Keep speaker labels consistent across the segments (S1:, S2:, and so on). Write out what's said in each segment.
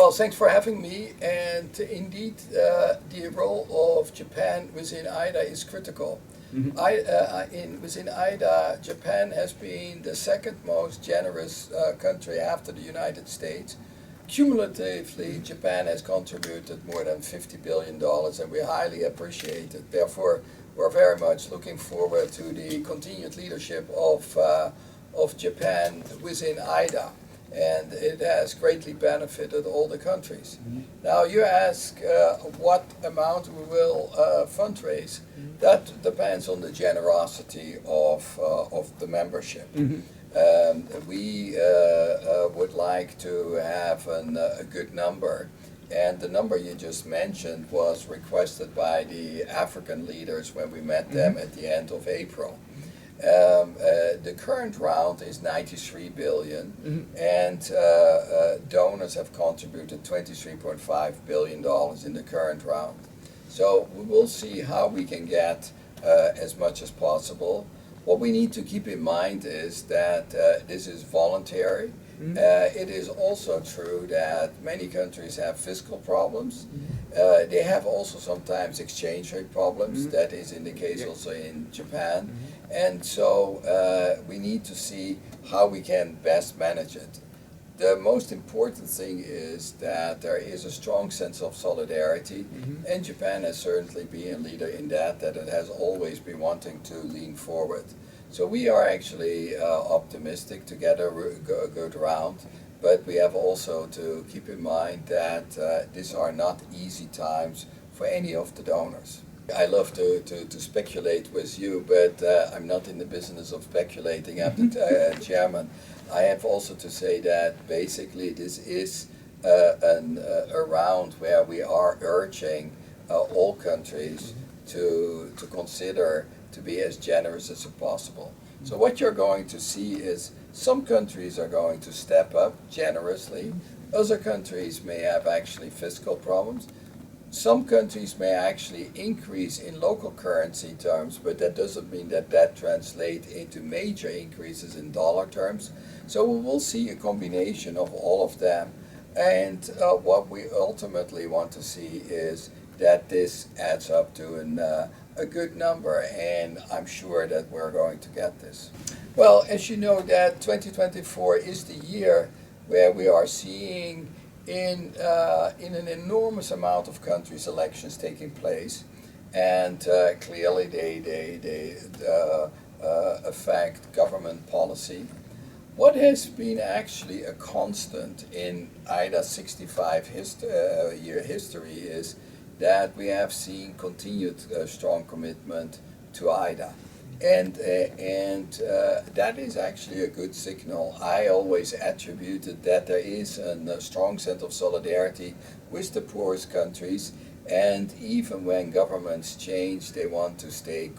S1: Well, thanks for having me. And indeed, the role of Japan within IDA is critical. Within IDA, Japan has been the second most generous country after the United States. Cumulatively, Japan has contributed more than $50 billion, and we highly appreciate it. Therefore, we're very much looking forward to the continued leadership of Japan within IDA. And it has greatly benefited all the countries. Now you ask what amount we will fundraise. That depends on the generosity of the membership. We would like to have a good number, and the number you just mentioned was requested by the African leaders when we met them at the end of April. The current round is 93 billion, and donors have contributed $23.5 billion in the current round. So we will see how we can get as much as possible. What we need to keep in mind is that this is voluntary. It is also true that many countries have fiscal problems. They have also sometimes exchange rate problems. That is in the case also in Japan. And so we need to see how we can best manage it. The most important thing is that there is a strong sense of solidarity, and Japan has certainly been a leader in that it has always been wanting to lean forward. So we are actually optimistic to get a good round, but we have also to keep in mind that these are not easy times for any of the donors. I love to speculate with you, but I'm not in the business of speculating. I'm the chairman. I have also to say that basically this is a round where we are urging all countries to consider to be as generous as possible. So what you're going to see is some countries are going to step up generously. Other countries may have actually fiscal problems. Some countries may actually increase in local currency terms, but that doesn't mean that translates into major increases in dollar terms. So we will see a combination of all of them. And what we ultimately want to see is that this adds up to a good number, and I'm sure that we're going to get this. Well, as you know, that 2024 is the year where we are seeing in an enormous amount of countries elections taking place, and clearly they affect government policy. What has been actually a constant in IDA's 65-year history is that we have seen continued strong commitment to IDA. And that is actually a good signal. I always attributed that there is a strong sense of solidarity with the poorest countries, and even when governments change, they want to stay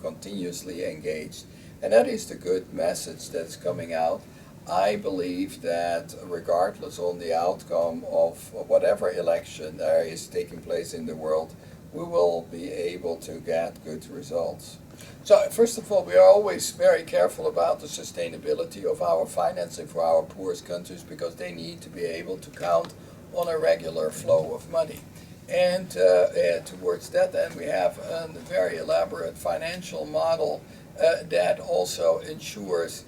S1: continuously engaged. And that is the good message that's coming out. I believe that regardless on the outcome of whatever election there is taking place in the world, we will be able to get good results. So first of all, we are always very careful about the sustainability of our financing for our poorest countries, because they need to be able to count on a regular flow of money. And towards that end, we have a very elaborate financial model that also ensures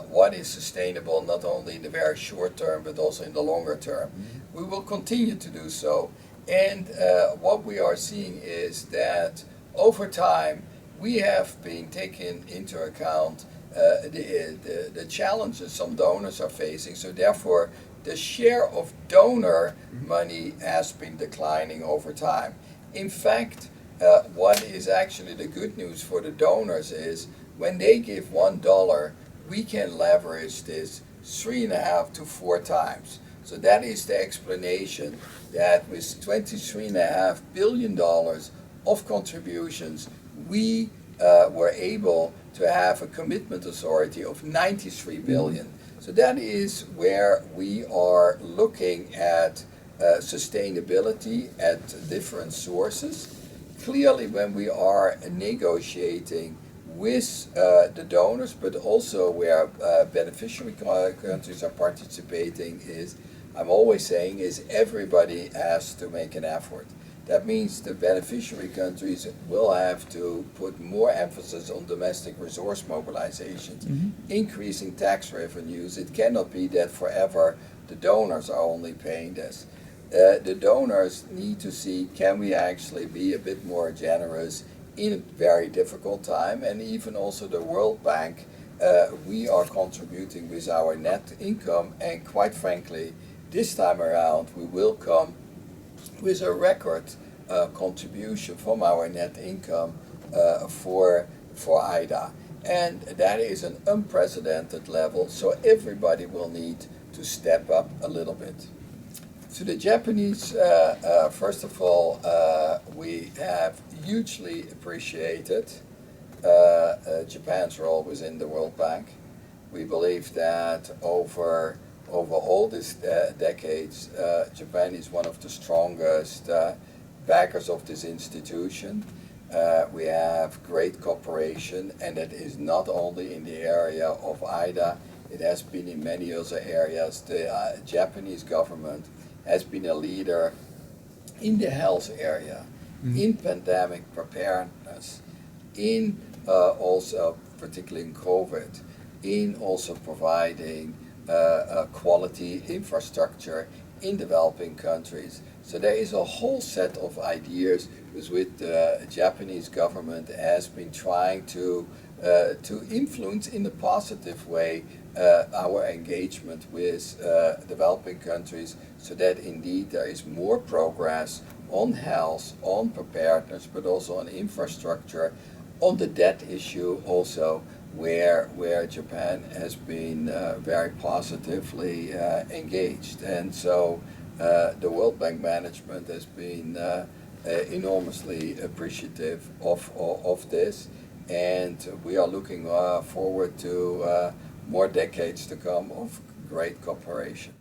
S1: what is sustainable not only in the very short term but also in the longer term. We will continue to do so, and what we are seeing is that over time we have been taking into account the challenges some donors are facing, so therefore the share of donor money has been declining over time. In fact, what is actually the good news for the donors is when they give $1, we can leverage this 3.5 to 4 times. So that is the explanation that with $23.5 billion of contributions, we were able to have a commitment authority of 93 billion. So that is where we are looking at sustainability at different sources. Clearly, when we are negotiating with the donors, but also where beneficiary countries are participating, is I'm always saying is everybody has to make an effort. That means the beneficiary countries will have to put more emphasis on domestic resource mobilizations, increasing tax revenues. It cannot be that forever the donors are only paying this. The donors need to see, can we actually be a bit more generous in a very difficult time? And even also the World Bank, we are contributing with our net income, and quite frankly, this time around we will come with a record contribution from our net income for IDA. And that is an unprecedented level, so everybody will need to step up a little bit. To the Japanese, first of all, we have hugely appreciated Japan's role within the World Bank. We believe that over all these decades, Japan is one of the strongest backers of this institution. We have great cooperation, and it is not only in the area of IDA, it has been in many other areas. The Japanese government has been a leader in the health area, in pandemic preparedness, in also, particularly in COVID, in also providing quality infrastructure in developing countries. So there is a whole set of ideas with which the Japanese government has been trying to influence in a positive way our engagement with developing countries, so that indeed there is more progress on health, on preparedness, but also on infrastructure, on the debt issue also, where Japan has been very positively engaged. And so the World Bank management has been enormously appreciative of this, and we are looking forward to more decades to come of great cooperation.